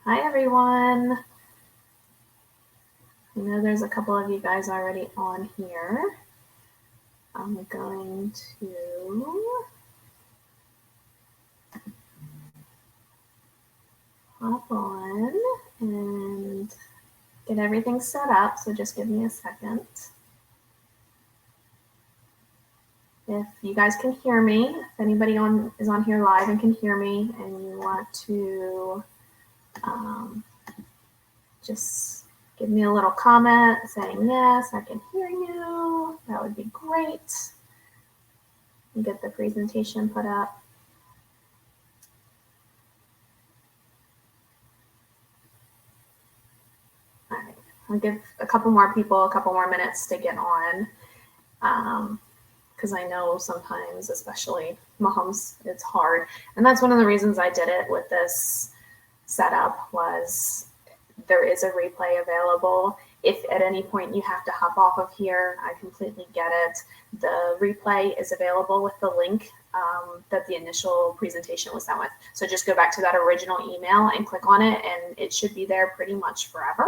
Hi, everyone. I know there's a couple of you guys already on here. I'm going to hop on and get everything set up, so just give me a second. If you guys can hear me, if anybody is on here live and can hear me and you want to just give me a little comment saying, yes, I can hear you, that would be great. And get the presentation put up. All right, I'll give a couple more people a couple more minutes to get on. Because I know sometimes, especially moms, it's hard. And that's one of the reasons I did it with this setup was there is a replay available. If at any point you have to hop off of here, I completely get it. The replay is available with the link that the initial presentation was sent with. So just go back to that original email and click on it, and it should be there pretty much forever.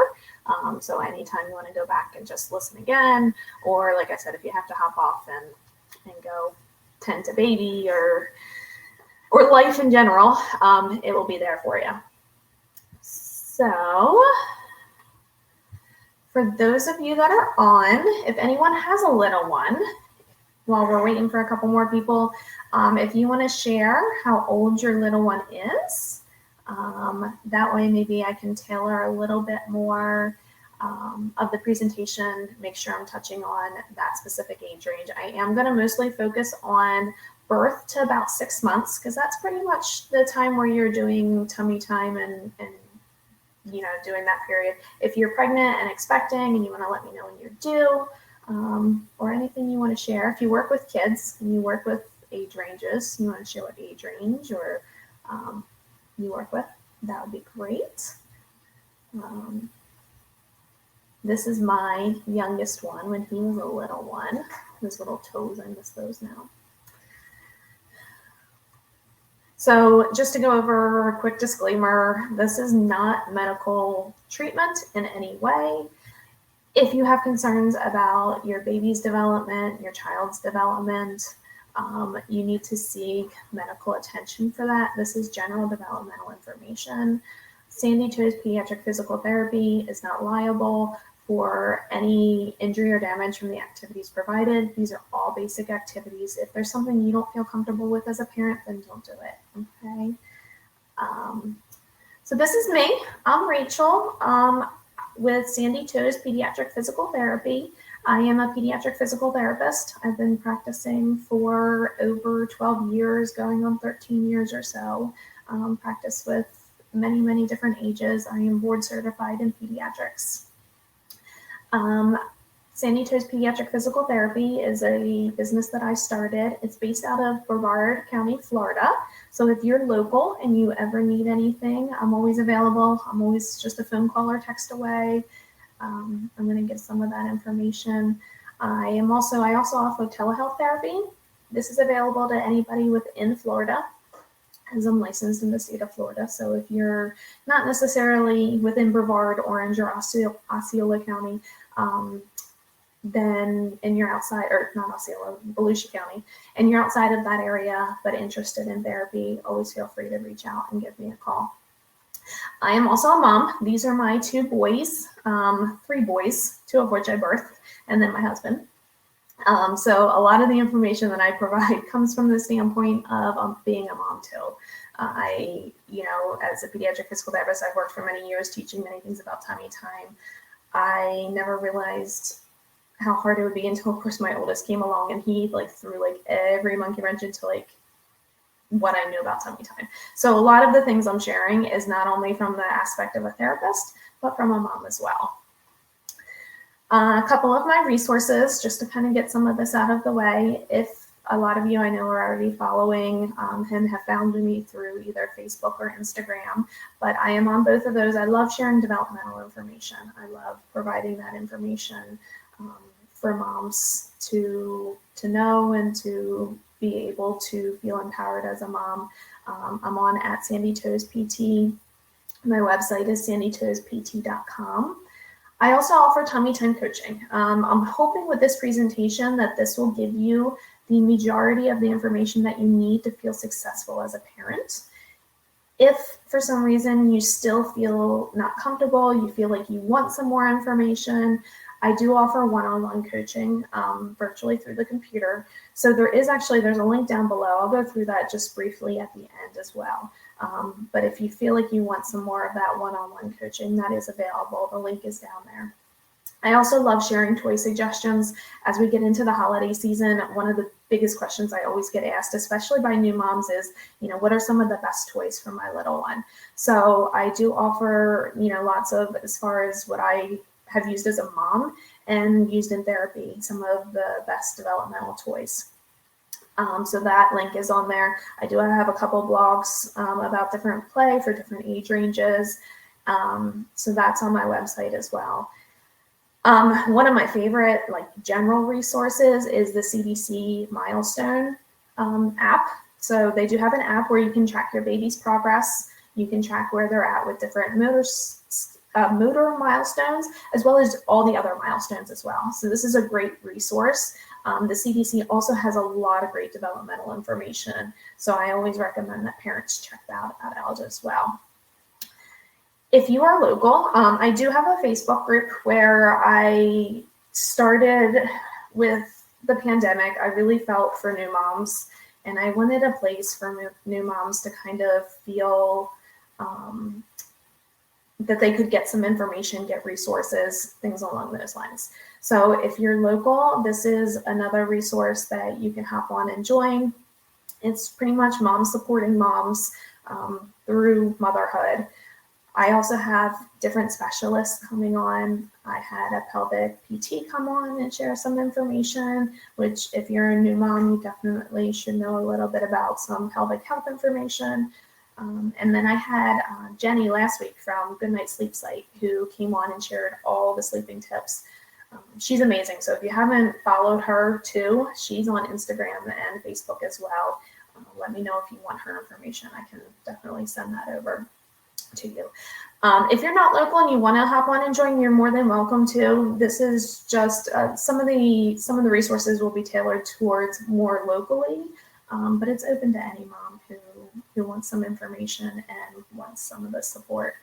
So anytime you want to go back and just listen again, or like I said, if you have to hop off and go tend to baby or life in general, it will be there for you. So for those of you that are on, if anyone has a little one, while we're waiting for a couple more people, if you want to share how old your little one is, that way maybe I can tailor a little bit more of the presentation, make sure I'm touching on that specific age range. I am going to mostly focus on birth to about 6 months, because that's pretty much the time where you're doing tummy time and doing that period. If you're pregnant and expecting and you want to let me know when you're due, or anything you want to share. If you work with kids and you work with age ranges, you want to share what age range or you work with, that would be great. This is my youngest one when he was a little one. His little toes, I miss those now. So just to go over a quick disclaimer, this is not medical treatment in any way. If you have concerns about your baby's development, your child's development, you need to seek medical attention for that. This is general developmental information. Sandy Toes Pediatric Physical Therapy is not liable for any injury or damage from the activities provided. These are all basic activities. If there's something you don't feel comfortable with as a parent, then don't do it, okay? So this is me. I'm Rachel with Sandy Toes Pediatric Physical Therapy. I am a pediatric physical therapist. I've been practicing for over 12 years, going on 13 years or so. Practice with many, many different ages. I am board certified in pediatrics. Sandy Toes Pediatric Physical Therapy is a business that I started. It's based out of Brevard County, Florida. So if you're local and you ever need anything, I'm always available. I'm always just a phone call or text away. I'm going to give some of that information. I also offer telehealth therapy. This is available to anybody within Florida, as I'm licensed in the state of Florida. So if you're not necessarily within Brevard, Orange, or Osceola County, then and you're outside, or not Osceola, Volusia County, and you're outside of that area but interested in therapy, always feel free to reach out and give me a call. I am also a mom. These are my 2 boys, 3 boys, 2 of which I birthed, and then my husband. So a lot of the information that I provide comes from the standpoint of being a mom too. As a pediatric physical therapist, I've worked for many years teaching many things about tummy time. I never realized how hard it would be until, of course, my oldest came along and he threw every monkey wrench into what I knew about tummy time. So a lot of the things I'm sharing is not only from the aspect of a therapist, but from a mom as well. A couple of my resources, just to kind of get some of this out of the way. If a lot of you I know are already following and have found me through either Facebook or Instagram, but I am on both of those. I love sharing developmental information. I love providing that information for moms to know and to be able to feel empowered as a mom. I'm on @Sandy Toes PT My website is sandytoespt.com. I also offer tummy time coaching. I'm hoping with this presentation that this will give you the majority of the information that you need to feel successful as a parent. If for some reason you still feel not comfortable, you feel like you want some more information, I do offer one-on-one coaching virtually through the computer. So there's a link down below. I'll go through that just briefly at the end as well. But if you feel like you want some more of that one-on-one coaching, that is available. The link is down there. I also love sharing toy suggestions as we get into the holiday season. One of the biggest questions I always get asked, especially by new moms, is, what are some of the best toys for my little one? So I do offer, lots of, as far as what I have used as a mom and used in therapy, some of the best developmental toys. So that link is on there. I do have a couple blogs about different play for different age ranges. So that's on my website as well. One of my favorite general resources is the CDC Milestone app. So they do have an app where you can track your baby's progress. You can track where they're at with different motor milestones, as well as all the other milestones as well. So this is a great resource. The CDC also has a lot of great developmental information. So I always recommend that parents check that out as well. If you are local, I do have a Facebook group where I started with the pandemic. I really felt for new moms, and I wanted a place for new moms to kind of feel that they could get some information, get resources, things along those lines. So if you're local, this is another resource that you can hop on and join. It's pretty much moms supporting moms through motherhood. I also have different specialists coming on. I had a pelvic PT come on and share some information, which if you're a new mom, you definitely should know a little bit about some pelvic health information. And then I had Jenny last week from Goodnight Sleep Site, who came on and shared all the sleeping tips. She's amazing. So if you haven't followed her too, she's on Instagram and Facebook as well. Let me know if you want her information. I can definitely send that over to you. If you're not local and you want to hop on and join, you're more than welcome to. This is just some of the resources will be tailored towards more locally, but it's open to any mom who wants some information and wants some of the support.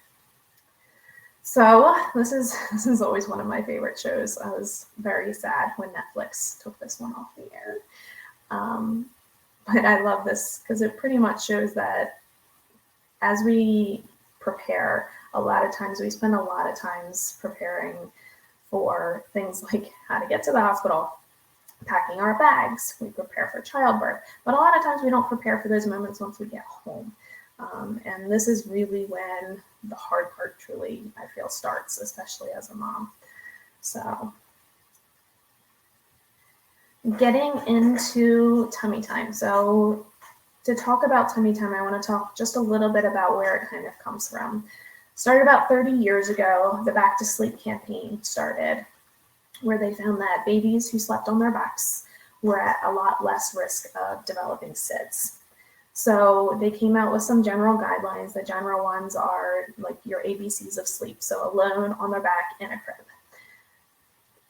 So this is always one of my favorite shows. I was very sad when Netflix took this one off the air, but I love this because it pretty much shows that as we prepare, a lot of times we spend a lot of times preparing for things like how to get to the hospital, packing our bags, we prepare for childbirth, but a lot of times we don't prepare for those moments once we get home. And this is really when the hard part truly, I feel, starts, especially as a mom. So getting into tummy time. So to talk about tummy time, I want to talk just a little bit about where it kind of comes from. Started about 30 years ago, the Back to Sleep campaign started, where they found that babies who slept on their backs were at a lot less risk of developing SIDS. So they came out with some general guidelines. The general ones are like your ABCs of sleep. So alone, on their back, in a crib.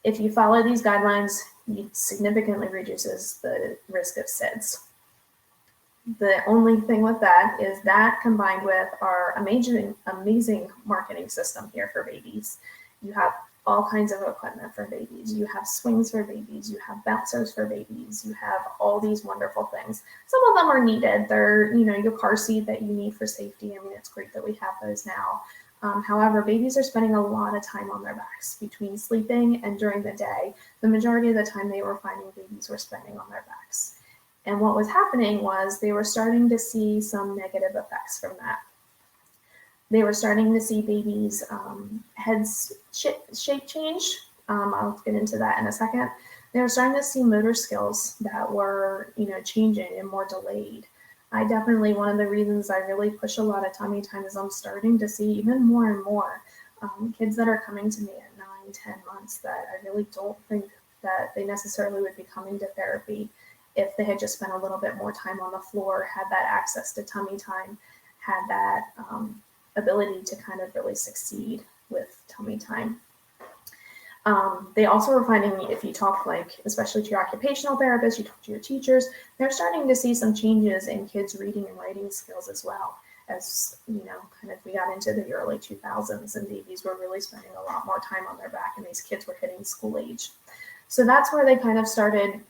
If you follow these guidelines, it significantly reduces the risk of SIDS. The only thing with that is that combined with our amazing marketing system here for babies. You have all kinds of equipment for babies. You have swings for babies. You have bouncers for babies. You have all these wonderful things. Some of them are needed. They're, your car seat that you need for safety. I mean, it's great that we have those now. However, babies are spending a lot of time on their backs between sleeping and during the day. The majority of the time they were finding babies were spending on their backs. And what was happening was they were starting to see some negative effects from that. They were starting to see babies' heads shape change. I'll get into that in a second. They were starting to see motor skills that were, changing and more delayed. One of the reasons I really push a lot of tummy time is I'm starting to see even more and more kids that are coming to me at 9, 10 months that I really don't think that they necessarily would be coming to therapy if they had just spent a little bit more time on the floor, had that access to tummy time, had that ability to kind of really succeed with tummy time. They also were finding, if you talk especially to your occupational therapists, you talk to your teachers, they're starting to see some changes in kids' reading and writing skills as well. As kind of we got into the early 2000s and babies were really spending a lot more time on their back and these kids were hitting school age. So that's where they kind of started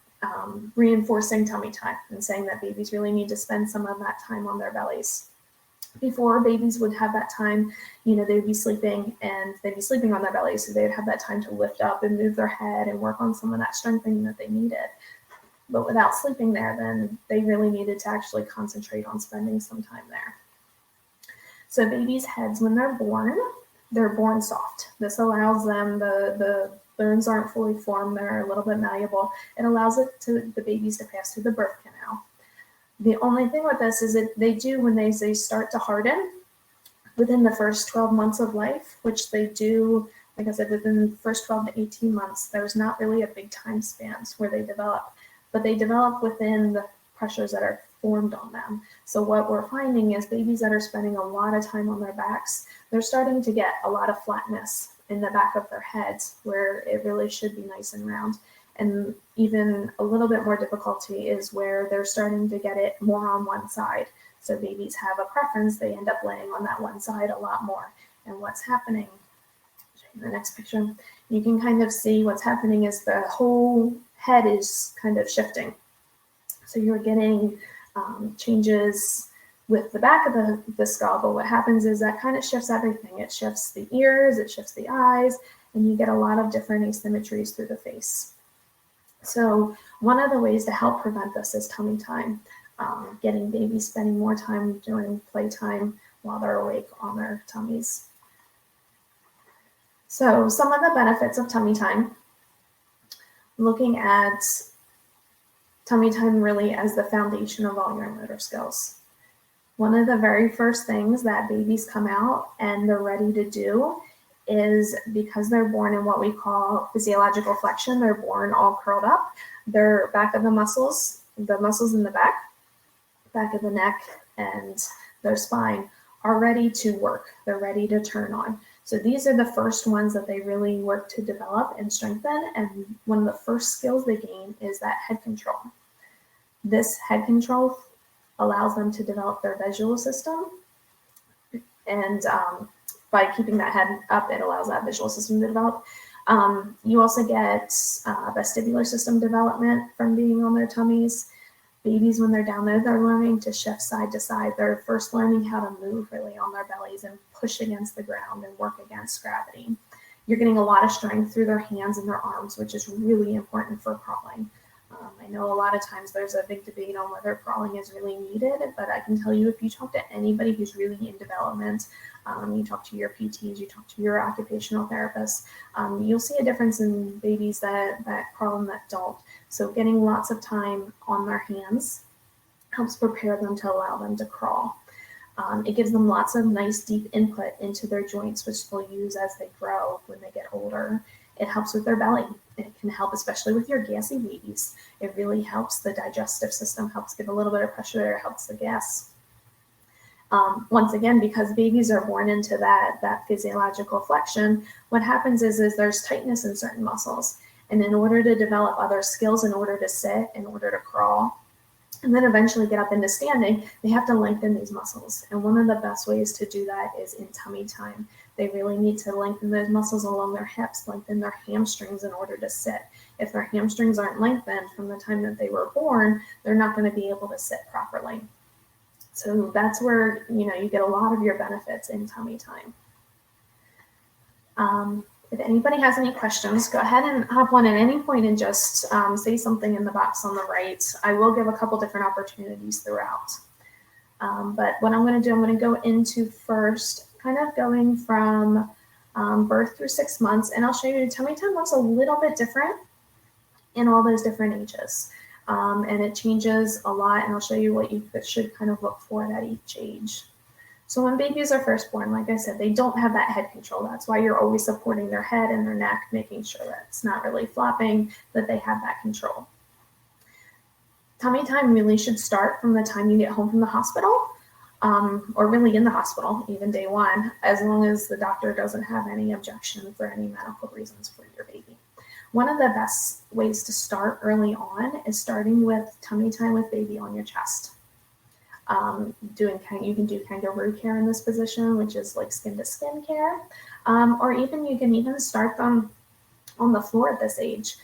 reinforcing tummy time and saying that babies really need to spend some of that time on their bellies. Before, babies would have that time, they'd be sleeping and they'd be sleeping on their bellies, so they'd have that time to lift up and move their head and work on some of that strengthening that they needed. But without sleeping there, then they really needed to actually concentrate on spending some time there. So babies' heads, when they're born soft. This allows them, the bones aren't fully formed, they're a little bit malleable. It allows the babies to pass through the birth canal. The only thing with this is that they do, when they start to harden within the first 12 months of life, which they do, like I said, within the first 12 to 18 months, there's not really a big time span where they develop, but they develop within the pressures that are formed on them. So what we're finding is babies that are spending a lot of time on their backs, they're starting to get a lot of flatness in the back of their heads where it really should be nice and round. And even a little bit more difficulty is where they're starting to get it more on one side. So babies have a preference, they end up laying on that one side a lot more. And what's happening, in the next picture, you can kind of see what's happening is the whole head is kind of shifting. So you're getting changes with the back of the skull, but what happens is that kind of shifts everything. It shifts the ears, it shifts the eyes, and you get a lot of different asymmetries through the face. So one of the ways to help prevent this is tummy time, getting babies spending more time during playtime while they're awake on their tummies. So some of the benefits of tummy time, looking at tummy time really as the foundation of all your motor skills. One of the very first things that babies come out and they're ready to do is, because they're born in what we call physiological flexion, they're born all curled up, their back of the muscles in the back of the neck and their spine are ready to work. They're ready to turn on. So these are the first ones that they really work to develop and strengthen. And one of the first skills they gain is that head control. This head control allows them to develop their visual system. And by keeping that head up, it allows that visual system to develop. You also get vestibular system development from being on their tummies. Babies, when they're down there, they're learning to shift side to side. They're first learning how to move really on their bellies and push against the ground and work against gravity. You're getting a lot of strength through their hands and their arms, which is really important for crawling. I know a lot of times there's a big debate on whether crawling is really needed, but I can tell you, if you talk to anybody who's really in development, you talk to your PTs, you talk to your occupational therapists, you'll see a difference in babies that crawl and that don't. So getting lots of time on their hands helps prepare them to allow them to crawl. It gives them lots of nice deep input into their joints, which they'll use as they grow when they get older. It helps with their belly. It can help, especially with your gassy babies. It really helps the digestive system, helps give a little bit of pressure there, helps the gas. Once again, because babies are born into that physiological flexion, what happens is there's tightness in certain muscles. And in order to develop other skills, in order to sit, in order to crawl, and then eventually get up into standing, they have to lengthen these muscles. And one of the best ways to do that is in tummy time. They really need to lengthen those muscles along their hips, lengthen their hamstrings in order to sit. If their hamstrings aren't lengthened from the time that they were born, they're not going to be able to sit properly. So that's where, you get a lot of your benefits in tummy time. If anybody has any questions, go ahead and hop one at any point and just say something in the box on the right. I will give a couple different opportunities throughout. But what I'm going to do, I'm going to go into first, kind of going from birth through 6 months, and I'll show you tummy time looks a little bit different in all those different ages. And it changes a lot, and I'll show you what you should kind of look for at each age. So when babies are first born, like I said, they don't have that head control. That's why you're always supporting their head and their neck, making sure that it's not really flopping, that they have that control. Tummy time really should start from the time you get home from the hospital. or really in the hospital, even day one, as long as the doctor doesn't have any objection for any medical reasons for your baby. One of the best ways to start early on is starting with tummy time with baby on your chest. You can do kangaroo care in this position, which is like skin to skin care, or even you can even start them on the floor at this age.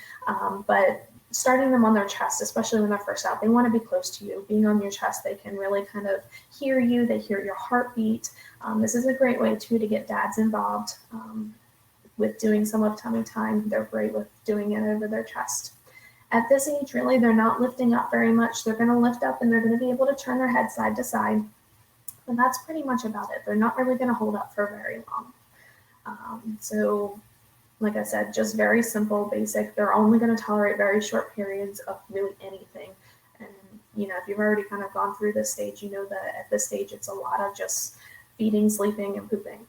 But starting them on their chest, especially when they're first out, they want to be close to you. Being on your chest, they can really kind of hear you. They hear your heartbeat. This is a great way too to get dads involved with doing some of tummy time. They're great with doing it over their chest. At this age, really, they're not lifting up very much. They're going to lift up and they're going to be able to turn their head side to side. And that's pretty much about it. They're not really going to hold up for very long. So like I said, just very simple, basic. They're only going to tolerate very short periods of really anything. And, if you've already kind of gone through this stage, you know that at this stage, it's a lot of just feeding, sleeping, and pooping.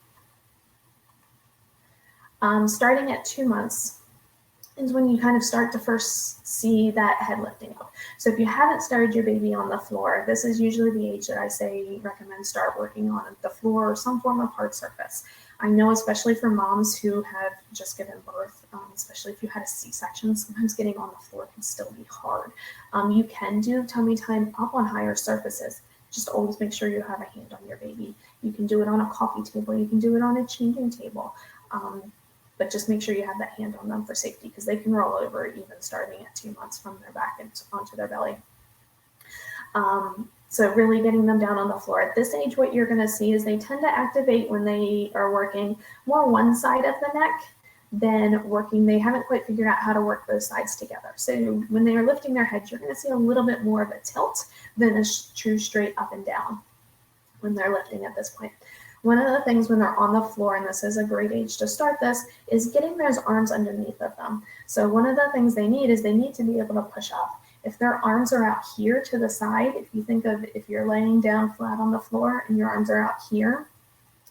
Starting at 2 months is when you kind of start to first see that head lifting up. So if you haven't started your baby on the floor, this is usually the age that I recommend start working on the floor or some form of hard surface. I know, especially for moms who have just given birth, especially if you had a C-section, sometimes getting on the floor can still be hard. You can do tummy time up on higher surfaces. Just always make sure you have a hand on your baby. You can do it on a coffee table. You can do it on a changing table. But just make sure you have that hand on them for safety because they can roll over even starting at 2 months from their back onto their belly. So really getting them down on the floor. At this age, what you're going to see is they tend to activate when they are working more one side of the neck than working. They haven't quite figured out how to work both sides together. So when they are lifting their heads, you're going to see a little bit more of a tilt than a true straight up and down when they're lifting at this point. One of the things when they're on the floor, and this is a great age to start this, is getting those arms underneath of them. So one of the things they need is they need to be able to push up. If their arms are out here to the side, if you think of if you're laying down flat on the floor and your arms are out here,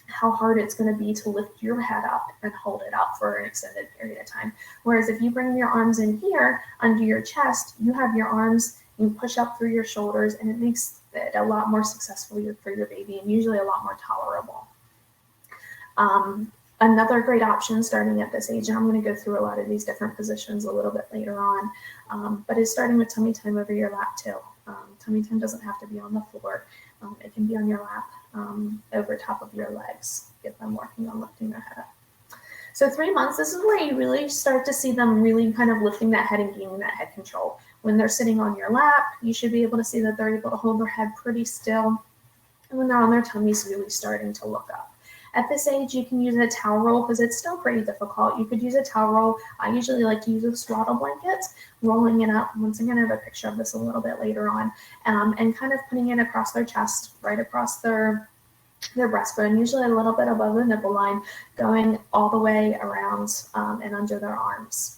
how hard it's going to be to lift your head up and hold it up for an extended period of time. Whereas if you bring your arms in here under your chest, you have your arms, you push up through your shoulders, and it makes it a lot more successful for your baby and usually a lot more tolerable. Another great option starting at this age, and I'm going to go through a lot of these different positions a little bit later on, but is starting with tummy time over your lap too. Tummy time doesn't have to be on the floor. It can be on your lap, over top of your legs. Get them working on lifting their head up. So 3 months, this is where you really start to see them really kind of lifting that head and gaining that head control. When they're sitting on your lap, you should be able to see that they're able to hold their head pretty still. And when they're on their tummies, really starting to look up. At this age, you can use a towel roll because it's still pretty difficult. You could use a towel roll. I usually like to use a swaddle blanket, rolling it up. Once again, I have a picture of this a little bit later on, and kind of putting it across their chest, right across their breastbone, usually a little bit above the nipple line, going all the way around and under their arms.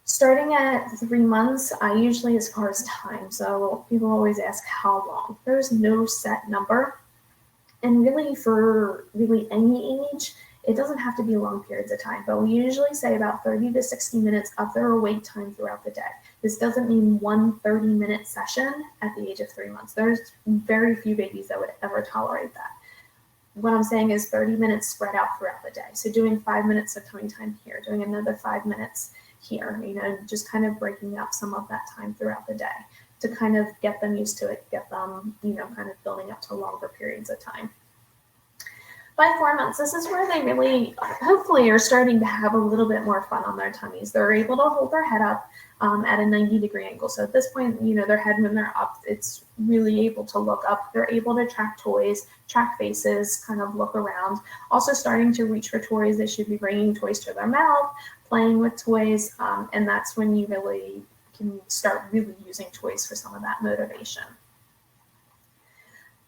Starting at 3 months, I usually, as far as time, so people always ask how long. There's no set number. And really for really any age, it doesn't have to be long periods of time, but we usually say about 30 to 60 minutes of their awake time throughout the day. This doesn't mean one 30-minute session at the age of 3 months. There's very few babies that would ever tolerate that. What I'm saying is 30 minutes spread out throughout the day. So doing 5 minutes of tummy time here, doing another 5 minutes here, just kind of breaking up some of that time throughout the day to kind of get them used to it, get them, kind of building up to longer periods of time. By 4 months, this is where they really, hopefully, are starting to have a little bit more fun on their tummies. They're able to hold their head up at a 90-degree angle. So at this point, their head, when they're up, it's really able to look up. They're able to track toys, track faces, kind of look around. Also starting to reach for toys. They should be bringing toys to their mouth, playing with toys, and that's when you really can start really using toys for some of that motivation.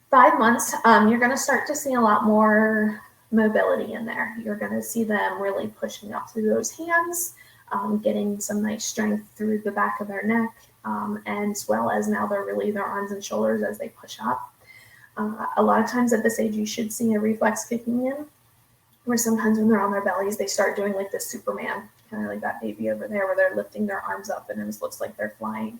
5 months, you're going to start to see a lot more mobility in there. You're going to see them really pushing up through those hands, getting some nice strength through the back of their neck, and as well as now they're really their arms and shoulders as they push up. A lot of times at this age, you should see a reflex kicking in, where sometimes when they're on their bellies, they start doing like this Superman, kind of like that baby over there, where they're lifting their arms up and it looks like they're flying.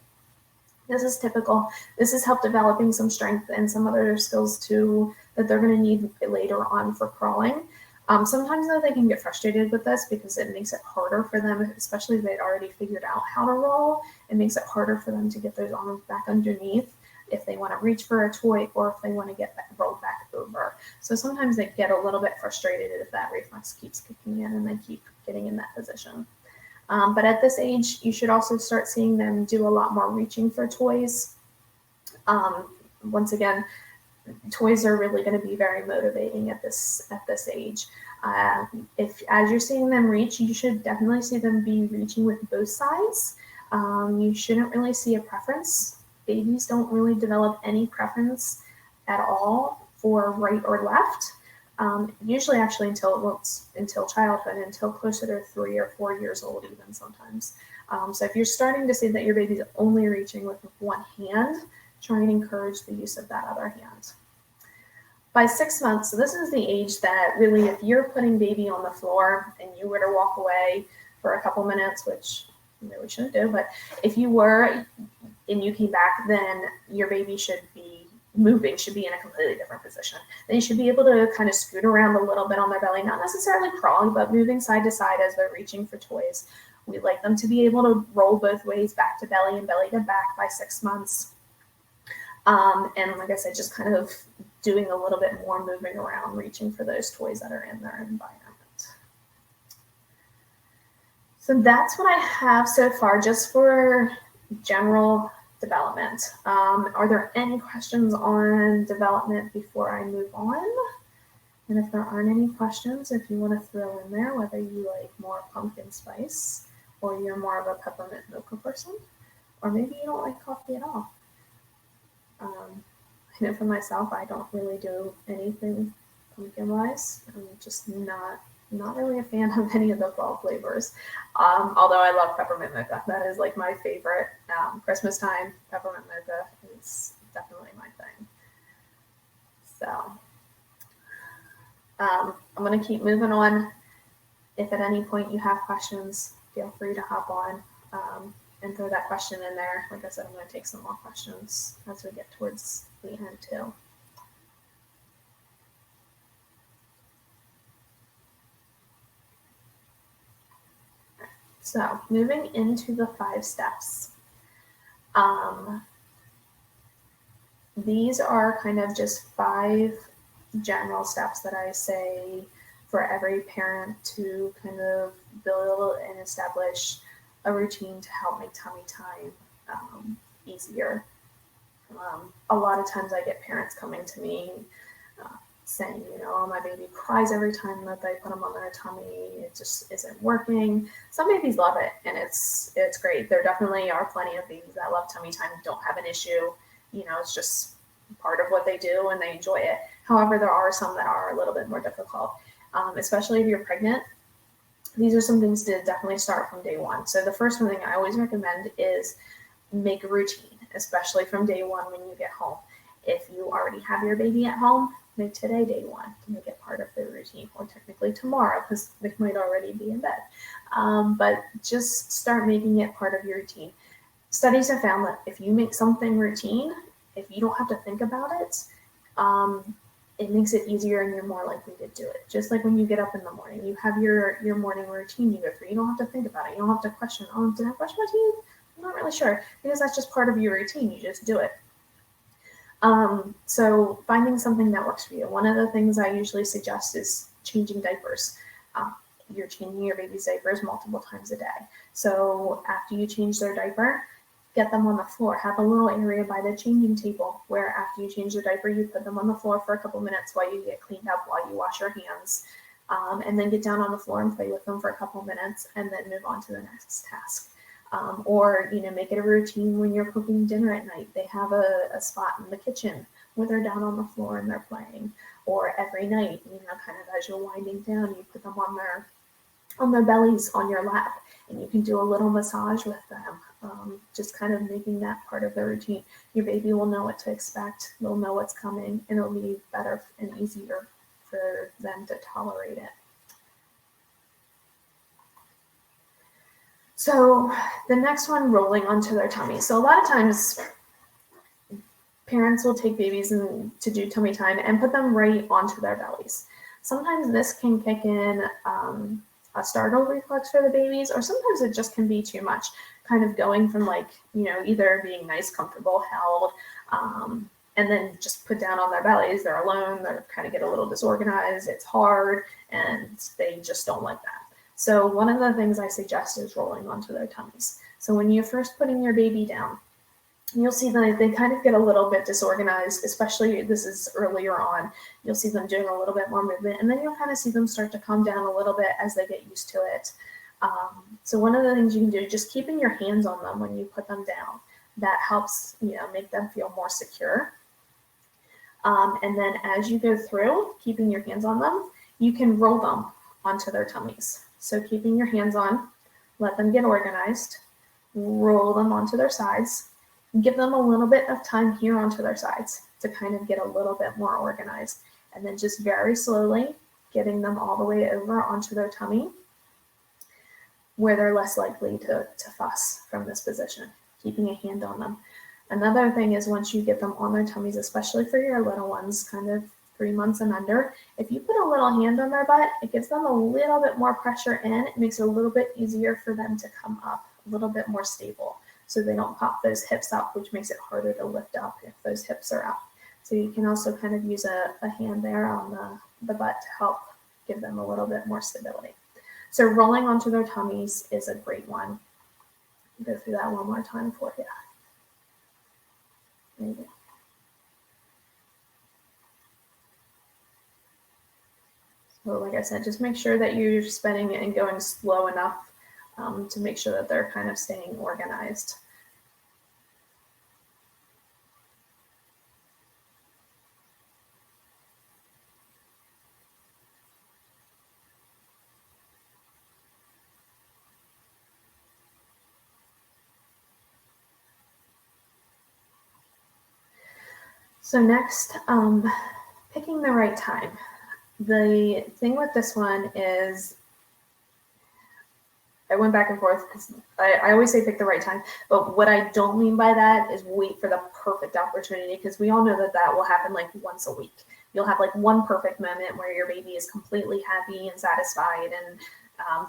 This is typical. This has helped developing some strength and some other skills too that they're going to need later on for crawling. Sometimes though they can get frustrated with this because it makes it harder for them, especially if they'd already figured out how to roll. It makes it harder for them to get those arms back underneath if they want to reach for a toy or if they want to get rolled back over. So sometimes they get a little bit frustrated if that reflex keeps kicking in and they keep getting in that position. But at this age, you should also start seeing them do a lot more reaching for toys. Once again, toys are really going to be very motivating at this age. If as you're seeing them reach, you should definitely see them be reaching with both sides. You shouldn't really see a preference. Babies don't really develop any preference at all for right or left. Usually actually until childhood, until closer to 3 or 4 years old even sometimes. So if you're starting to see that your baby's only reaching with one hand, try and encourage the use of that other hand. By 6 months, so this is the age that really, if you're putting baby on the floor and you were to walk away for a couple minutes, which you really shouldn't do, but if you were and you came back, then your baby should be moving, should be in a completely different position. They should be able to kind of scoot around a little bit on their belly, not necessarily crawling, but moving side to side as they're reaching for toys. We like them to be able to roll both ways, back to belly and belly to back by 6 months. And like I said, just kind of doing a little bit more moving around, reaching for those toys that are in their environment. So that's what I have so far, just for general development. Are there any questions on development before I move on? And if there aren't any questions, if you want to throw in there whether you like more pumpkin spice or you're more of a peppermint mocha person, or maybe you don't like coffee at all. I know for myself, I don't really do anything pumpkin-wise. I'm just not really a fan of any of the fall flavors. Although I love peppermint mocha. That is like my favorite. Christmas time, peppermint mocha is definitely my thing. So I'm going to keep moving on. If at any point you have questions, feel free to hop on and throw that question in there. Like I said, I'm going to take some more questions as we get towards the end too. So moving into the 5 steps. These are kind of just 5 general steps that I say for every parent to kind of build and establish a routine to help make tummy time easier. A lot of times I get parents coming to me saying, oh, my baby cries every time that they put them on their tummy. It just isn't working. Some babies love it, and it's great. There definitely are plenty of babies that love tummy time, don't have an issue. It's just part of what they do, and they enjoy it. However, there are some that are a little bit more difficult, especially if you're pregnant. These are some things to definitely start from day one. So the first one thing I always recommend is make a routine, especially from day one when you get home. If you already have your baby at home, make today day one to make it part of the routine, or technically tomorrow because they might already be in bed. But just start making it part of your routine. Studies have found that if you make something routine, if you don't have to think about it, it makes it easier and you're more likely to do it. Just like when you get up in the morning, you have your morning routine you go through. You don't have to think about it. You don't have to question, oh, did I brush my teeth? I'm not really sure, because that's just part of your routine. You just do it. So finding something that works for you. One of the things I usually suggest is changing diapers. You're changing your baby's diapers multiple times a day. So after you change their diaper, get them on the floor. Have a little area by the changing table where after you change their diaper, you put them on the floor for a couple minutes while you get cleaned up, while you wash your hands, and then get down on the floor and play with them for a couple minutes and then move on to the next task. Or make it a routine when you're cooking dinner at night. They have a spot in the kitchen where they're down on the floor and they're playing. Or every night, kind of as you're winding down, you put them on their bellies on your lap, and you can do a little massage with them. Just kind of making that part of the routine. Your baby will know what to expect. They'll know what's coming, and it'll be better and easier for them to tolerate it. So the next one, rolling onto their tummy. So a lot of times parents will take babies to do tummy time and put them right onto their bellies. Sometimes this can kick in a startle reflex for the babies, or sometimes it just can be too much, kind of going from like, either being nice, comfortable, held, and then just put down on their bellies. They're alone, they kind of get a little disorganized, it's hard, and they just don't like that. So one of the things I suggest is rolling onto their tummies. So when you're first putting your baby down, you'll see that they kind of get a little bit disorganized, especially this is earlier on. You'll see them doing a little bit more movement, and then you'll kind of see them start to calm down a little bit as they get used to it. So one of the things you can do, just keeping your hands on them when you put them down, that helps, make them feel more secure. And then as you go through, keeping your hands on them, you can roll them onto their tummies. So keeping your hands on, let them get organized, roll them onto their sides, give them a little bit of time here onto their sides to kind of get a little bit more organized. And then just very slowly getting them all the way over onto their tummy where they're less likely to fuss from this position, keeping a hand on them. Another thing is once you get them on their tummies, especially for your little ones, kind of 3 months and under, if you put a little hand on their butt, it gives them a little bit more pressure in. It makes it a little bit easier for them to come up, a little bit more stable, so they don't pop those hips up, which makes it harder to lift up if those hips are up. So you can also kind of use a hand there on the butt to help give them a little bit more stability. So rolling onto their tummies is a great one. I'll go through that one more time for you. There you go. So like I said, just make sure that you're spinning it and going slow enough to make sure that they're kind of staying organized. So next, picking the right time. The thing with this one is I went back and forth because I always say pick the right time, but what I don't mean by that is wait for the perfect opportunity, because we all know that will happen like once a week. You'll have like one perfect moment where your baby is completely happy and satisfied and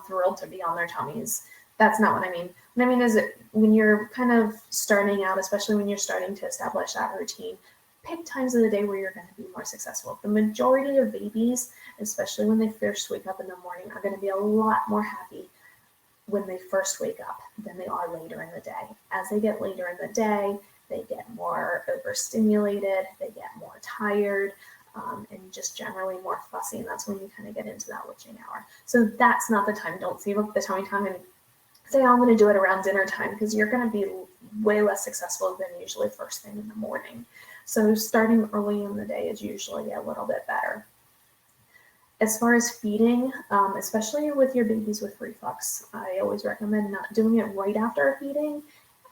thrilled to be on their tummies. That's not what I mean. What I mean is that when you're kind of starting out, especially when you're starting to establish that routine, pick times of the day where you're going to be more successful. The majority of babies, especially when they first wake up in the morning, are going to be a lot more happy when they first wake up than they are later in the day. As they get later in the day, they get more overstimulated, they get more tired, and just generally more fussy, and that's when you kind of get into that witching hour. So that's not the time. Don't save up the tummy time and say, oh, I'm going to do it around dinner time, because you're going to be way less successful than usually first thing in the morning. So starting early in the day is usually a little bit better. As far as feeding, especially with your babies with reflux, I always recommend not doing it right after feeding.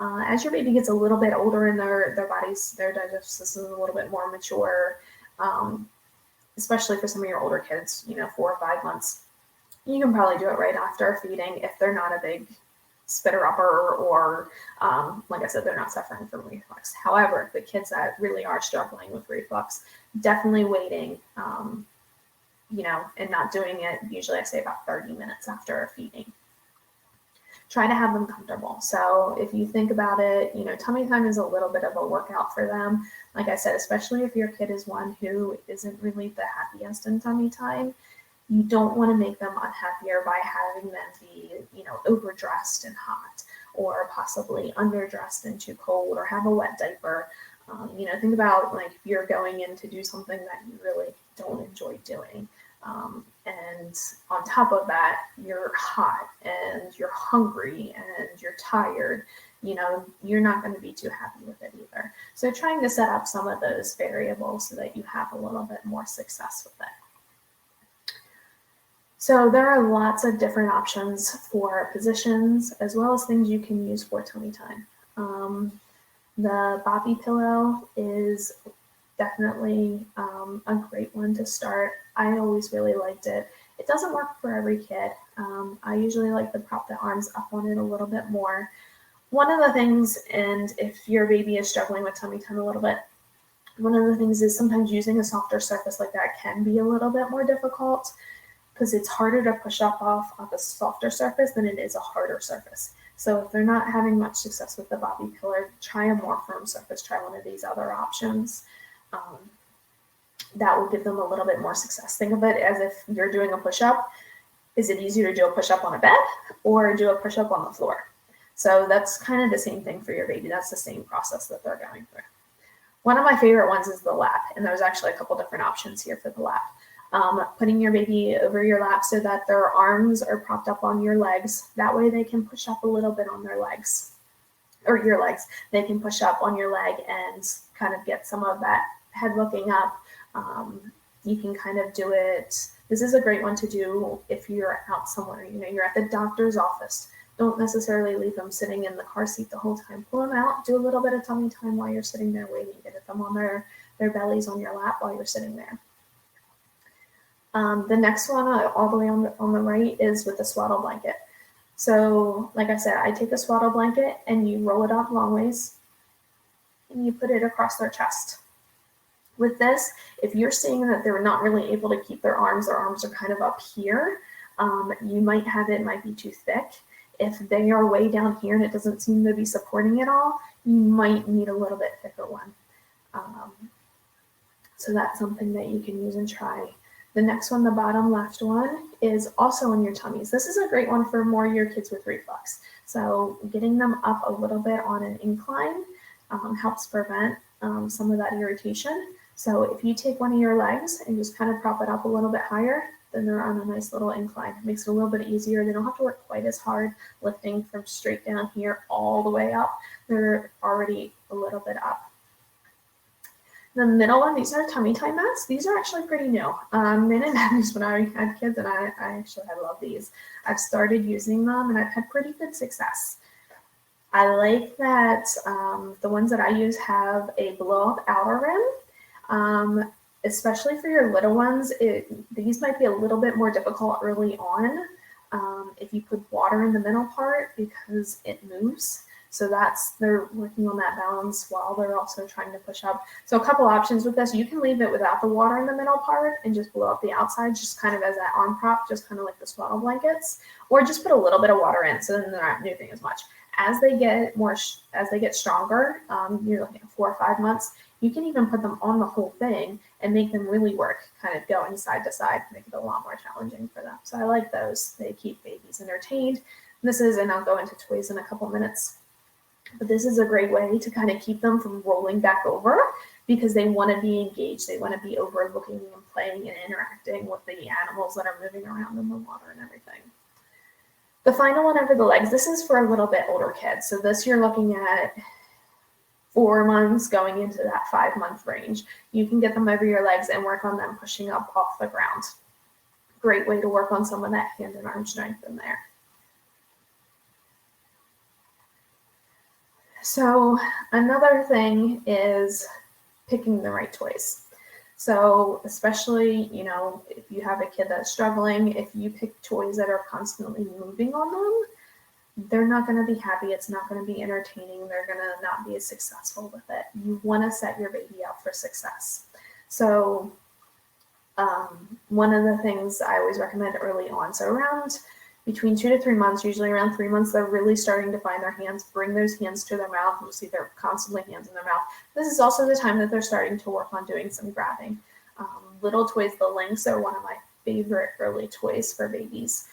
As your baby gets a little bit older and their bodies, their digestive system is a little bit more mature, especially for some of your older kids, 4 or 5 months, you can probably do it right after feeding if they're not a big spitter upper or, like I said, they're not suffering from reflux. However, the kids that really are struggling with reflux, definitely waiting, and not doing it, usually I say about 30 minutes after feeding. Try to have them comfortable. So if you think about it, tummy time is a little bit of a workout for them. Like I said, especially if your kid is one who isn't really the happiest in tummy time, you don't want to make them unhappier by having them be, overdressed and hot, or possibly underdressed and too cold, or have a wet diaper. Think about like if you're going in to do something that you really don't enjoy doing. And on top of that, you're hot and you're hungry and you're tired, you're not going to be too happy with it either. So trying to set up some of those variables so that you have a little bit more success with it. So there are lots of different options for positions, as well as things you can use for tummy time. The Boppy pillow is definitely a great one to start. I always really liked it. It doesn't work for every kid. I usually like to prop the arms up on it a little bit more. One of the things, and if your baby is struggling with tummy time a little bit, one of the things is sometimes using a softer surface like that can be a little bit more difficult because it's harder to push up off of a softer surface than it is a harder surface. So if they're not having much success with the bobby pillar, try a more firm surface, try one of these other options. That will give them a little bit more success. Think of it as if you're doing a push-up. Is it easier to do a push-up on a bed or do a push-up on the floor? So that's kind of the same thing for your baby. That's the same process that they're going through. One of my favorite ones is the lap, and there's actually a couple different options here for the lap. Putting your baby over your lap so that their arms are propped up on your legs. That way they can push up a little bit on their legs, or your legs. They can push up on your leg and kind of get some of that head looking up. You can kind of do it. This is a great one to do if you're out somewhere, you're at the doctor's office. Don't necessarily leave them sitting in the car seat the whole time. Pull them out, do a little bit of tummy time while you're sitting there waiting. Get them on their bellies on your lap while you're sitting there. The next one, all the way on the right, is with the swaddle blanket. So, like I said, I take a swaddle blanket and you roll it up long ways and you put it across their chest. With this, if you're seeing that they're not really able to keep their arms are kind of up here, you might be too thick. If they are way down here and it doesn't seem to be supporting it all, you might need a little bit thicker one. So that's something that you can use and try. The next one, the bottom left one, is also in your tummies. This is a great one for more your kids with reflux. So getting them up a little bit on an incline helps prevent some of that irritation. So if you take one of your legs and just kind of prop it up a little bit higher, then they're on a nice little incline. It makes it a little bit easier. They don't have to work quite as hard lifting from straight down here all the way up. They're already a little bit up. The middle one, these are tummy time mats. These are actually pretty new. Min and had these when I had kids, and I love these. I've started using them, and I've had pretty good success. I like that the ones that I use have a blow-up outer rim. Especially for your little ones, these might be a little bit more difficult early on if you put water in the middle part because it moves. So they're working on that balance while they're also trying to push up. So a couple options with this, you can leave it without the water in the middle part and just blow up the outside, just kind of as that arm prop, just kind of like the swaddle blankets, or just put a little bit of water in so then they're not moving as much. As they get stronger, you're looking at 4 or 5 months, you can even put them on the whole thing and make them really work, kind of going side to side, make it a lot more challenging for them. So I like those. They keep babies entertained. And I'll go into toys in a couple minutes. But this is a great way to kind of keep them from rolling back over because they want to be engaged. They want to be overlooking and playing and interacting with the animals that are moving around in the water and everything. The final one over the legs, this is for a little bit older kids. So this you're looking at 4 months going into that 5-month range. You can get them over your legs and work on them pushing up off the ground. Great way to work on some of that hand and arm strength in there. So another thing is picking the right toys. So especially, if you have a kid that's struggling, if you pick toys that are constantly moving on them, they're not going to be happy. It's not going to be entertaining. They're going to not be as successful with it. You want to set your baby up for success. So one of the things I always recommend early on, so around between 2 to 3 months, usually around 3 months, they're really starting to find their hands, bring those hands to their mouth. You'll see they're constantly hands in their mouth. This is also the time that they're starting to work on doing some grabbing. Little toys, the Lynx are one of my favorite early toys for babies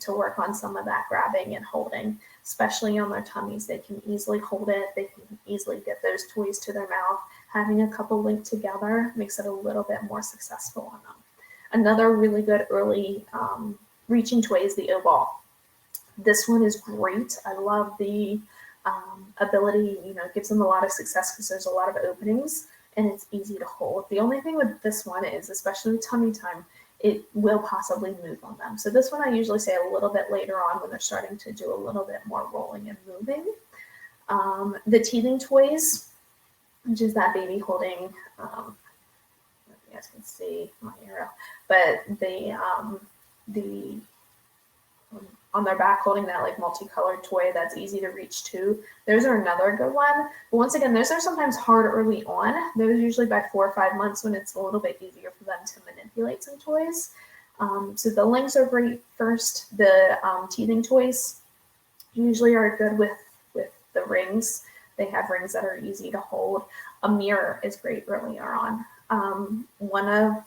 to work on some of that grabbing and holding, especially on their tummies. They can easily hold it. They can easily get those toys to their mouth. Having a couple linked together makes it a little bit more successful on them. Another really good early reaching toy is the O-Ball. This one is great. I love the ability, it gives them a lot of success because there's a lot of openings and it's easy to hold. The only thing with this one is, especially with tummy time, it will possibly move on them. So this one I usually say a little bit later on when they're starting to do a little bit more rolling and moving. The teething toys, which is that baby holding, you guys can see my arrow, but the on their back holding that like multicolored toy that's easy to reach too. Those are another good one. But once again, those are sometimes hard early on. Those usually by 4 or 5 months when it's a little bit easier for them to manipulate some toys. So the links are great first. The teething toys usually are good with the rings. They have rings that are easy to hold. A mirror is great early on. One of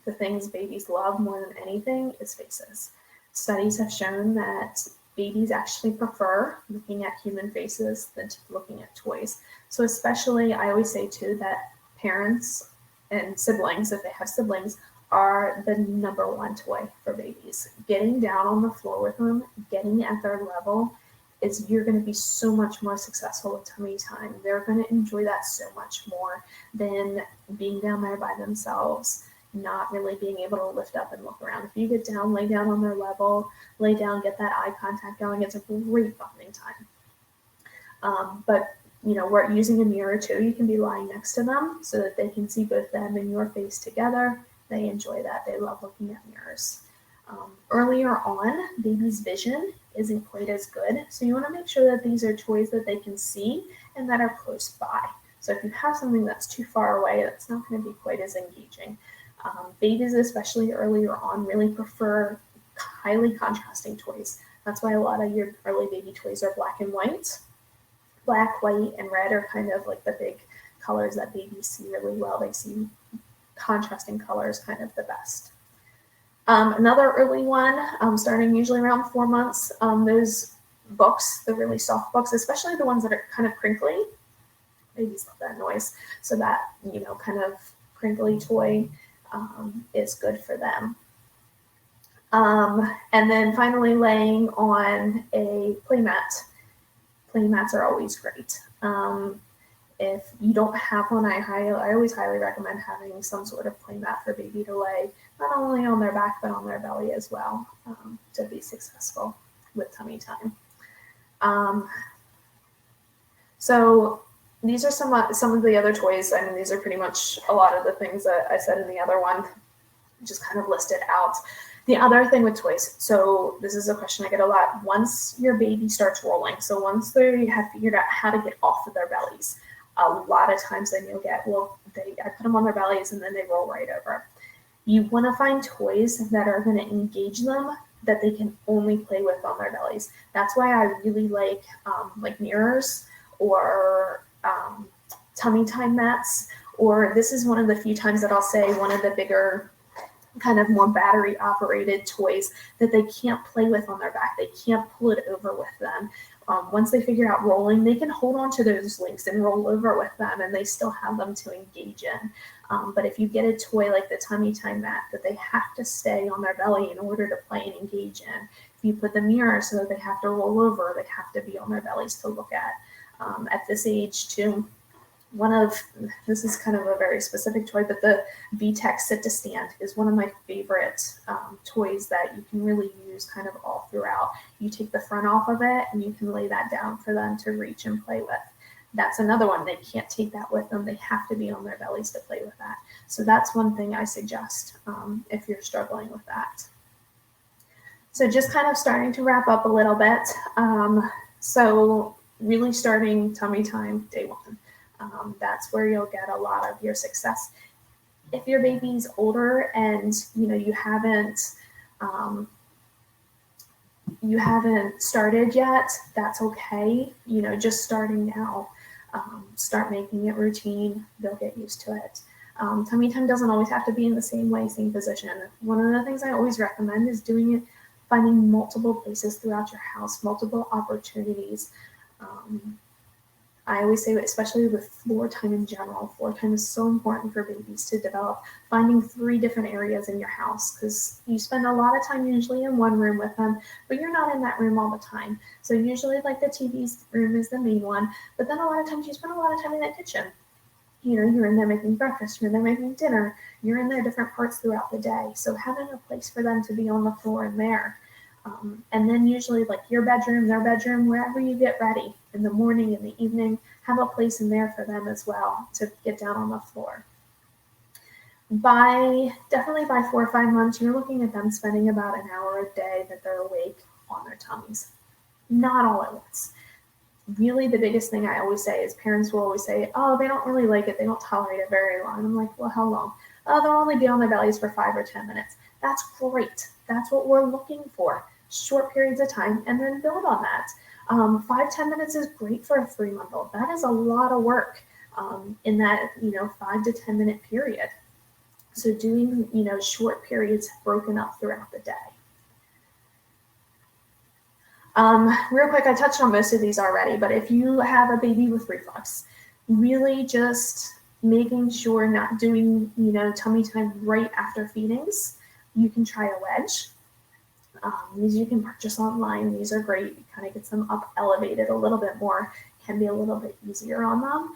the things babies love more than anything is faces. Studies have shown that babies actually prefer looking at human faces than looking at toys. So especially, I always say too that parents and siblings, if they have siblings, are the number one toy for babies. Getting down on the floor with them, getting at their level, is you're going to be so much more successful with tummy time. They're going to enjoy that so much more than being down there by themselves, not really being able to lift up and look around. If you get down, lay down on their level, lay down, get that eye contact going, it's a great bonding time. But we're using a mirror too. You can be lying next to them so that they can see both them and your face together. They enjoy that. They love looking at mirrors. Earlier on, baby's vision isn't quite as good. So you want to make sure that these are toys that they can see and that are close by. So if you have something that's too far away, that's not going to be quite as engaging. Babies, especially earlier on, really prefer highly contrasting toys. That's why a lot of your early baby toys are black and white. Black, white, and red are kind of like the big colors that babies see really well. They see contrasting colors kind of the best. Another early one, starting usually around 4 months, those books, the really soft books, especially the ones that are kind of crinkly, babies love that noise. So that, kind of crinkly toy is good for them. And then finally laying on a playmat. Playmats are always great. If you don't have one, I always highly recommend having some sort of playmat for baby to lay, not only on their back, but on their belly as well, to be successful with tummy time. So these are some of the other toys. I mean, these are pretty much a lot of the things that I said in the other one, just kind of listed out. The other thing with toys, so this is a question I get a lot. Once your baby starts rolling, so once they have figured out how to get off of their bellies, a lot of times then you'll get, I put them on their bellies and then they roll right over. You want to find toys that are going to engage them, that they can only play with on their bellies. That's why I really like mirrors or tummy time mats, or this is one of the few times that I'll say one of the bigger kind of more battery operated toys that they can't play with on their back. They can't pull it over with them. Once they figure out rolling, they can hold on to those links and roll over with them, and they still have them to engage in. But if you get a toy like the tummy time mat that they have to stay on their belly in order to play and engage in, if you put the mirror so that they have to roll over, they have to be on their bellies to look at. At this age too, this is kind of a very specific toy, but the VTech Sit to Stand is one of my favorite toys that you can really use kind of all throughout. You take the front off of it and you can lay that down for them to reach and play with. That's another one. They can't take that with them. They have to be on their bellies to play with that. So that's one thing I suggest if you're struggling with that. So just kind of starting to wrap up a little bit. So really starting tummy time day one. That's where you'll get a lot of your success. If your baby's older and you haven't started yet, that's okay. Just starting now. Start making it routine. They'll get used to it. Tummy time doesn't always have to be in the same way, same position. One of the things I always recommend is finding multiple places throughout your house, multiple opportunities. I always say, especially with floor time in general, floor time is so important for babies to develop. Finding 3 different areas in your house, because you spend a lot of time usually in one room with them, but you're not in that room all the time. So usually like the TV room is the main one, but then a lot of times you spend a lot of time in the kitchen. You're in there making breakfast, you're in there making dinner, you're in there different parts throughout the day. So having a place for them to be on the floor in there. And then usually like your bedroom, their bedroom, wherever you get ready in the morning, in the evening, have a place in there for them as well to get down on the floor. definitely by 4 or 5 months, you're looking at them spending about an hour a day that they're awake on their tummies. Not all at once. Really, the biggest thing I always say is parents will always say, oh, they don't really like it. They don't tolerate it very long. I'm like, well, how long? Oh, they'll only be on their bellies for 5 or 10 minutes. That's great. That's what we're looking for. Short periods of time, and then build on that. 5-10 minutes is great for a 3-month-old. That is a lot of work in that 5 to 10 minute period. So doing short periods broken up throughout the day. Real quick, I touched on most of these already, but if you have a baby with reflux, really just making sure not doing tummy time right after feedings. You can try a wedge. These you can purchase online. These are great. It kind of gets them up elevated a little bit more. Can be a little bit easier on them.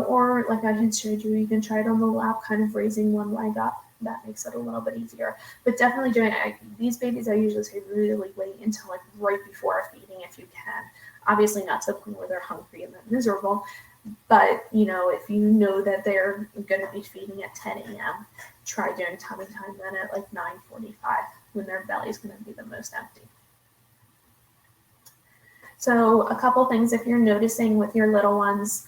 Or like I had showed you, you can try it on the lap, kind of raising one leg up. That makes it a little bit easier. But definitely doing it. These babies, I usually say really wait until like right before a feeding if you can. Obviously not to the point where they're hungry and they're miserable. But, if you know that they're going to be feeding at 10 a.m., try doing tummy time then at like 9:45 when their belly is going to be the most empty. So a couple things if you're noticing with your little ones,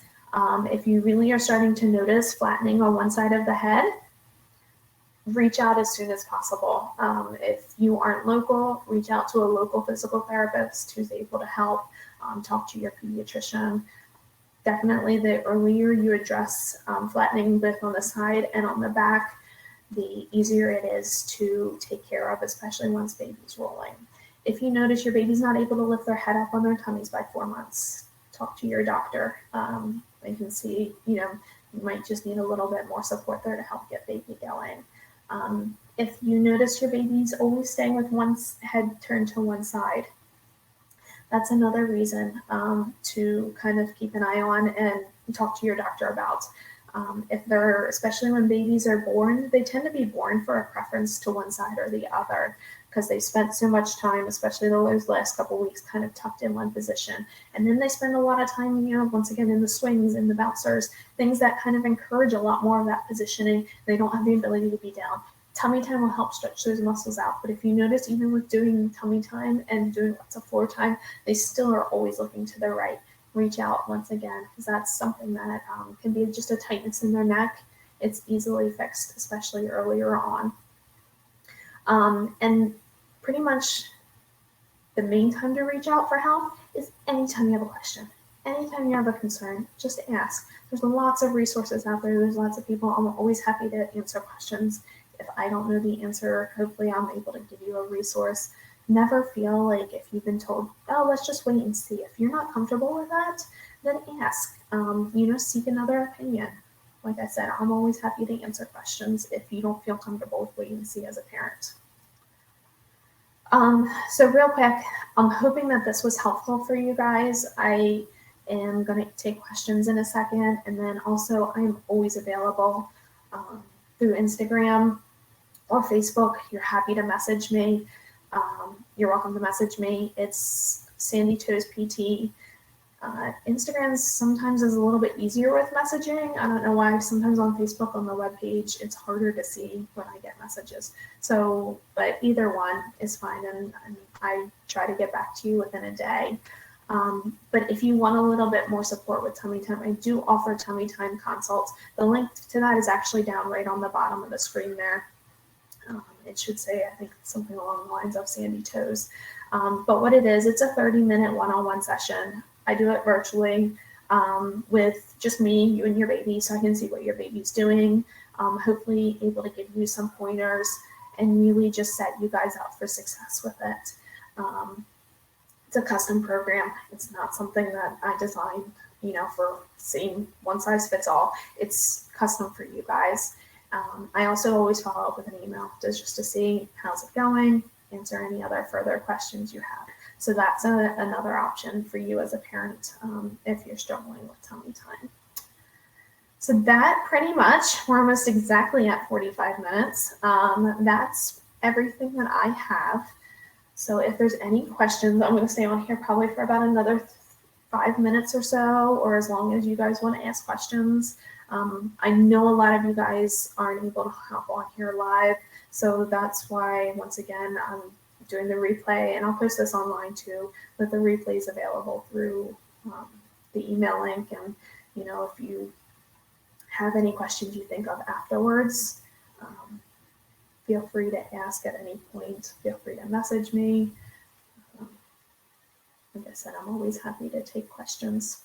if you really are starting to notice flattening on one side of the head, reach out as soon as possible. If you aren't local, reach out to a local physical therapist who's able to help. Talk to your pediatrician. Definitely the earlier you address flattening both on the side and on the back, the easier it is to take care of, especially once baby's rolling. If you notice your baby's not able to lift their head up on their tummies by 4 months, talk to your doctor. They can see, you might just need a little bit more support there to help get baby going. If you notice your baby's always staying with one head turned to one side, that's another reason to kind of keep an eye on and talk to your doctor about. If they're, especially when babies are born, they tend to be born for a preference to one side or the other because they spent so much time, especially those last couple of weeks, kind of tucked in one position. And then they spend a lot of time, once again, in the swings, in the bouncers, things that kind of encourage a lot more of that positioning. They don't have the ability to be down. Tummy time will help stretch those muscles out. But if you notice, even with doing tummy time and doing lots of floor time, they still are always looking to the right. Reach out once again, because that's something that can be just a tightness in their neck. It's easily fixed, especially earlier on. And pretty much the main time to reach out for help is anytime you have a question. Anytime you have a concern, just ask. There's lots of resources out there. There's lots of people. I'm always happy to answer questions. If I don't know the answer, hopefully I'm able to give you a resource. Never feel like if you've been told, oh, let's just wait and see. If you're not comfortable with that, then ask. Seek another opinion. Like I said, I'm always happy to answer questions if you don't feel comfortable with wait and see as a parent. So real quick, I'm hoping that this was helpful for you guys. I am going to take questions in a second, and then also I'm always available through Instagram or Facebook. You're happy to message me. You're welcome to message me. It's Sandy Toes PT. Instagram sometimes is a little bit easier with messaging. I don't know why. Sometimes on Facebook on the webpage, it's harder to see when I get messages. So, but either one is fine, and I try to get back to you within a day. But if you want a little bit more support with tummy time, I do offer tummy time consults. The link to that is actually down right on the bottom of the screen there. It should say, I think, something along the lines of Sandy Toes. But what it is, it's a 30-minute one-on-one session. I do it virtually with just me, you and your baby, so I can see what your baby's doing, hopefully able to give you some pointers and really just set you guys up for success with it. It's a custom program. It's not something that I designed, for seeing one size fits all. It's custom for you guys. I also always follow up with an email just to see how's it going, answer any other further questions you have. So that's another option for you as a parent if you're struggling with tummy time. So that pretty much, we're almost exactly at 45 minutes. That's everything that I have. So if there's any questions, I'm going to stay on here probably for about another 5 minutes or so, or as long as you guys want to ask questions. I know a lot of you guys aren't able to hop on here live, so that's why, once again, I'm doing the replay, and I'll post this online too, but the replay is available through the email link. And, you know, if you have any questions you think of afterwards, feel free to ask at any point. Feel free to message me. Like I said, I'm always happy to take questions.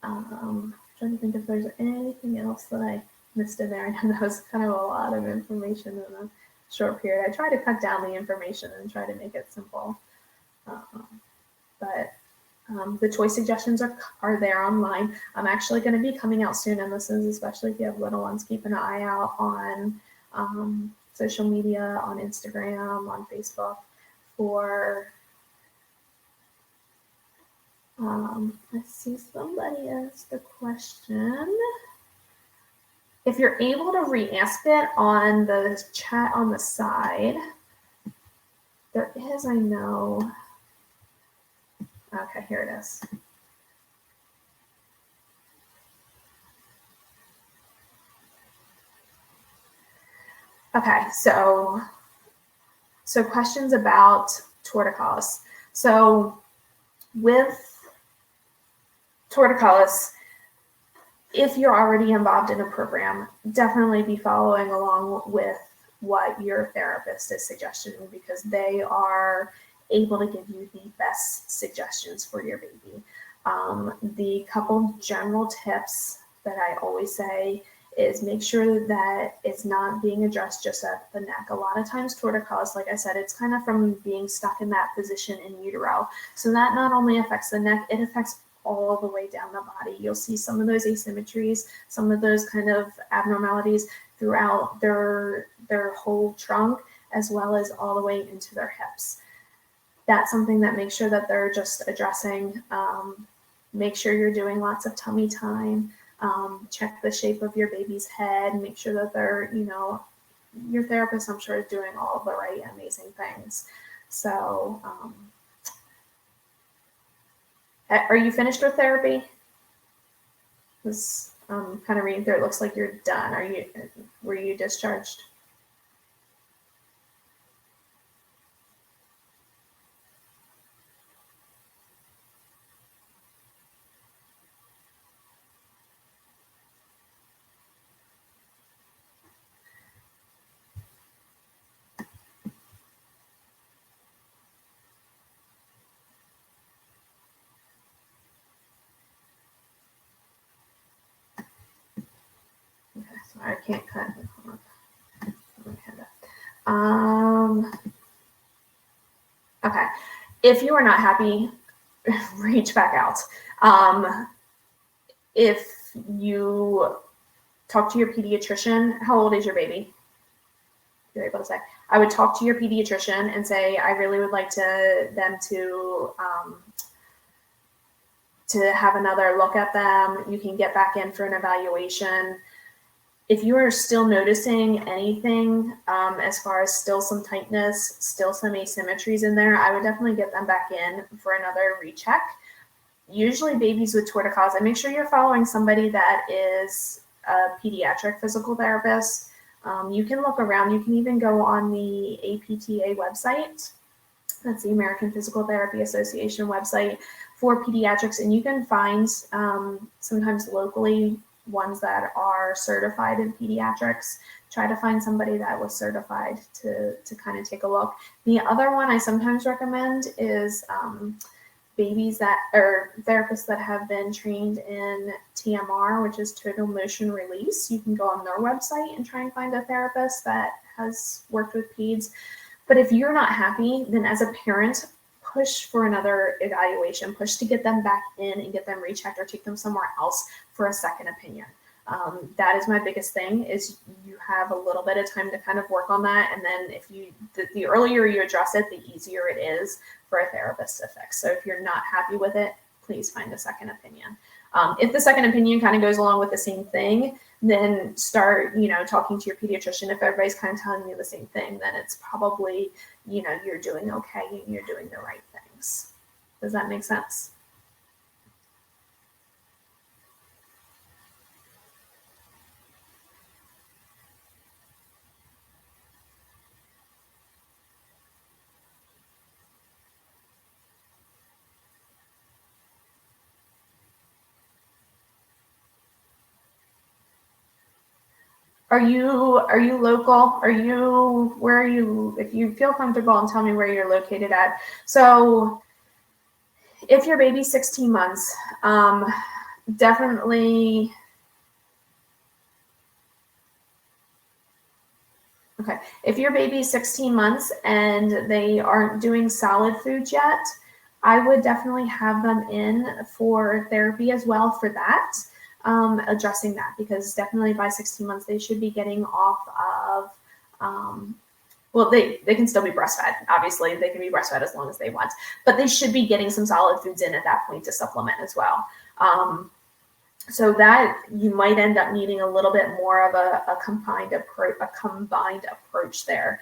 Trying to think if there's anything else that I missed in there. I know that was kind of a lot of information in a short period. I try to cut down the information and try to make it simple. But the choice suggestions are there online. I'm actually going to be coming out soon, and this is especially if you have little ones, keep an eye out on social media, on Instagram, on Facebook for I see somebody asked a question. If you're able to re-ask it on the chat on the side, there is, I know. Okay, here it is. Okay, so questions about torticollis. So with torticollis, if you're already involved in a program, definitely be following along with what your therapist is suggesting, because they are able to give you the best suggestions for your baby. The couple general tips that I always say is make sure that it's not being addressed just at the neck. A lot of times torticollis, like I said, it's kind of from being stuck in that position in utero. So that not only affects the neck, it affects all the way down the body. You'll see some of those asymmetries, some of those kind of abnormalities throughout their whole trunk, as well as all the way into their hips. That's something that make sure that they're just addressing. Make sure you're doing lots of tummy time. Check the shape of your baby's head. Make sure that they're, you know, your therapist, I'm sure, is doing all of the right amazing things. So, are you finished with therapy? This kind of reading through, it looks like you're done. Were you discharged? I can't cut. Okay. If you are not happy, reach back out. If you talk to your pediatrician, how old is your baby? You're able to say, I would talk to your pediatrician and say, I really would like them to have another look at them. You can get back in for an evaluation. If you are still noticing anything as far as still some tightness, still some asymmetries in there, I would definitely get them back in for another recheck. Usually babies with torticollis, and make sure you're following somebody that is a pediatric physical therapist. You can look around. You can even go on the APTA website. That's the American Physical Therapy Association website for pediatrics, and you can find sometimes locally ones that are certified in pediatrics. Try to find somebody that was certified to kind of take a look. The other one I sometimes recommend is babies that, or therapists that have been trained in TMR, which is total motion release. You can go on their website and try and find a therapist that has worked with peds. But if you're not happy, then as a parent, push for another evaluation, push to get them back in and get them rechecked, or take them somewhere else for a second opinion. That is my biggest thing, is you have a little bit of time to kind of work on that. And then if you, the earlier you address it, the easier it is for a therapist to fix. So if you're not happy with it, please find a second opinion. If the second opinion kind of goes along with the same thing, then start, talking to your pediatrician. If everybody's kind of telling you the same thing, then it's probably, you're doing okay and you're doing the right things. Does that make sense? Are you local? Where are you? If you feel comfortable, and tell me where you're located at. So if your baby's 16 months, definitely. Okay, if your baby's 16 months and they aren't doing solid foods yet, I would definitely have them in for therapy as well for that, addressing that, because definitely by 16 months they should be getting off of, well, they can still be breastfed. Obviously, they can be breastfed as long as they want, but they should be getting some solid foods in at that point to supplement as well. So that you might end up needing a little bit more of a combined approach there.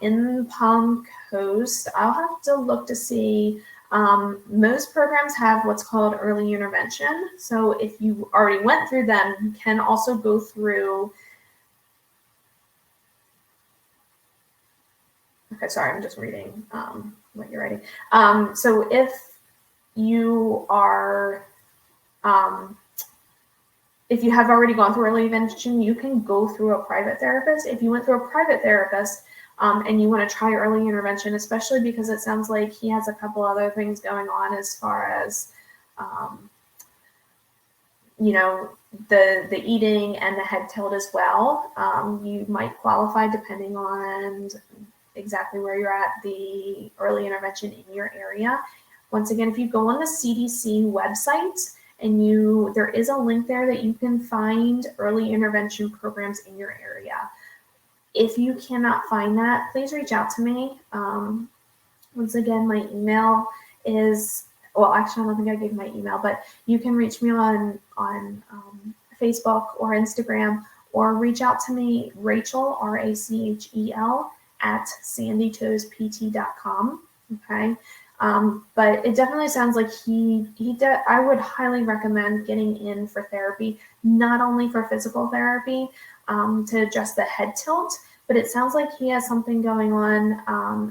In Palm Coast, I'll have to look to see. Most programs have what's called early intervention. So if you already went through them, you can also go through. Okay, sorry, I'm just reading what you're writing. So if you are if you have already gone through early intervention, you can go through a private therapist. If you went through a private therapist and you want to try early intervention, especially because it sounds like he has a couple other things going on as far as, the eating and the head tilt as well, you might qualify depending on exactly where you're at, the early intervention in your area. Once again, if you go on the CDC website, and there is a link there that you can find early intervention programs in your area. If you cannot find that, please reach out to me. Once again, my email is, well, actually, I don't think I gave my email, but you can reach me on Facebook or Instagram, or reach out to me, Rachel, RACHEL, at sandytoespt.com. Okay. But it definitely sounds like I would highly recommend getting in for therapy, not only for physical therapy, to adjust the head tilt, but it sounds like he has something going on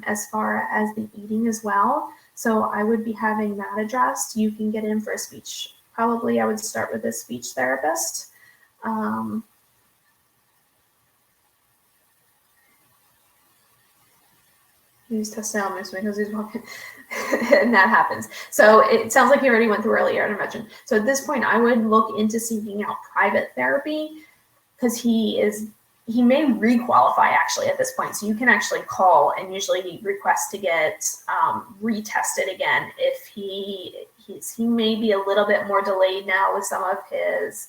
as far as the eating as well. So I would be having that addressed. You can get in for a speech. Probably I would start with a speech therapist. He's testing out moves because he's walking, and that happens. So it sounds like you already went through early intervention. So at this point, I would look into seeking out private therapy, because he may requalify actually at this point. So you can actually call and usually request to get retested again if he may be a little bit more delayed now with some of his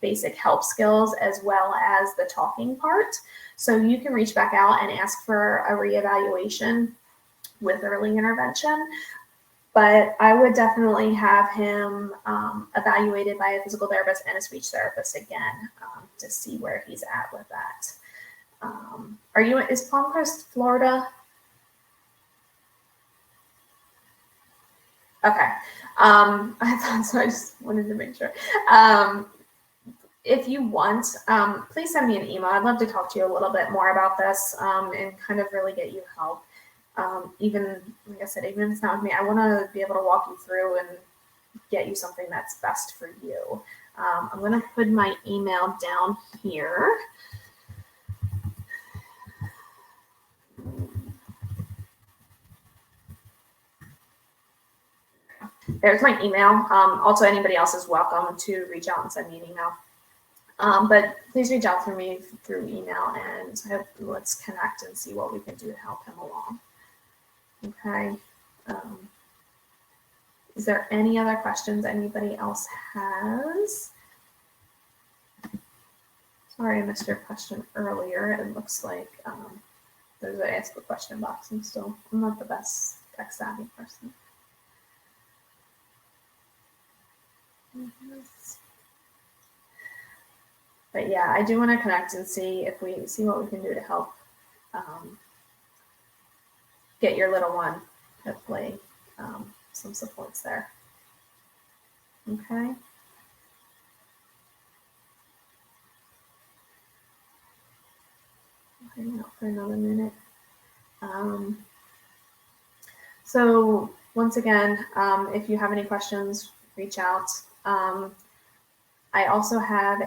basic help skills as well as the talking part. So you can reach back out and ask for a reevaluation with early intervention. But I would definitely have him evaluated by a physical therapist and a speech therapist again to see where he's at with that. Is Palm Coast, Florida? Okay. I thought so. I just wanted to make sure. If you want, please send me an email. I'd love to talk to you a little bit more about this and kind of really get you help. Even, like I said, even if it's not with me, I want to be able to walk you through and get you something that's best for you. I'm going to put my email down here. There's my email. Also, anybody else is welcome to reach out and send me an email. But please reach out to me through email, and let's connect and see what we can do to help him along. Okay. Is there any other questions anybody else has? Sorry, I missed your question earlier. It looks like there's an ask a question box. I'm not the best tech savvy person. But yeah, I do want to connect and see what we can do to help get your little one, hopefully, some supports there. Okay. Hang out for another minute. So once again, if you have any questions, reach out. I also have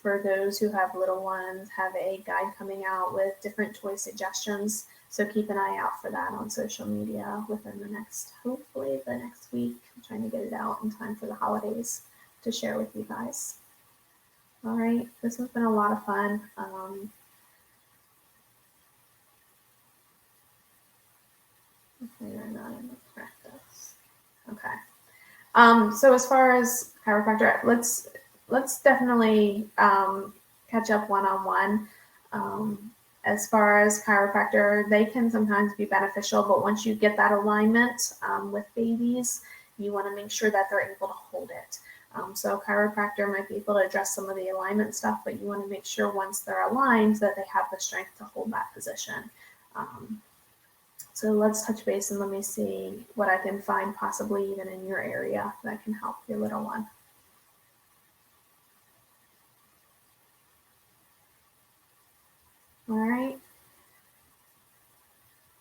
for those who have little ones, have a guide coming out with different toy suggestions. So keep an eye out for that on social media within hopefully the next week. I'm trying to get it out in time for the holidays to share with you guys. All right, this has been a lot of fun. You're not in the practice. Okay. So as far as chiropractor, let's definitely catch up one-on-one. As far as chiropractor, they can sometimes be beneficial, but once you get that alignment with babies, you want to make sure that they're able to hold it. So chiropractor might be able to address some of the alignment stuff, but you want to make sure once they're aligned that they have the strength to hold that position. So let's touch base and let me see what I can find possibly even in your area that can help your little one. All right.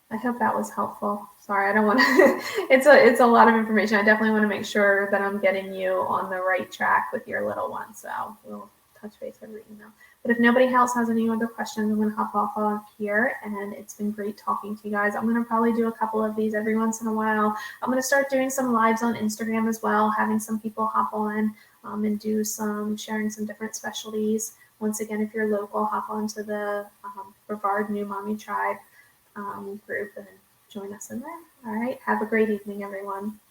I hope that was helpful. Sorry, I don't want to, it's a lot of information. I definitely want to make sure that I'm getting you on the right track with your little one. So we'll touch base over email. But if nobody else has any other questions, I'm going to hop off on here. And it's been great talking to you guys. I'm going to probably do a couple of these every once in a while. I'm going to start doing some lives on Instagram as well, having some people hop on and do sharing some different specialties. Once again, if you're local, hop onto the Brevard New Mommy Tribe group and join us in there. All right. Have a great evening, everyone.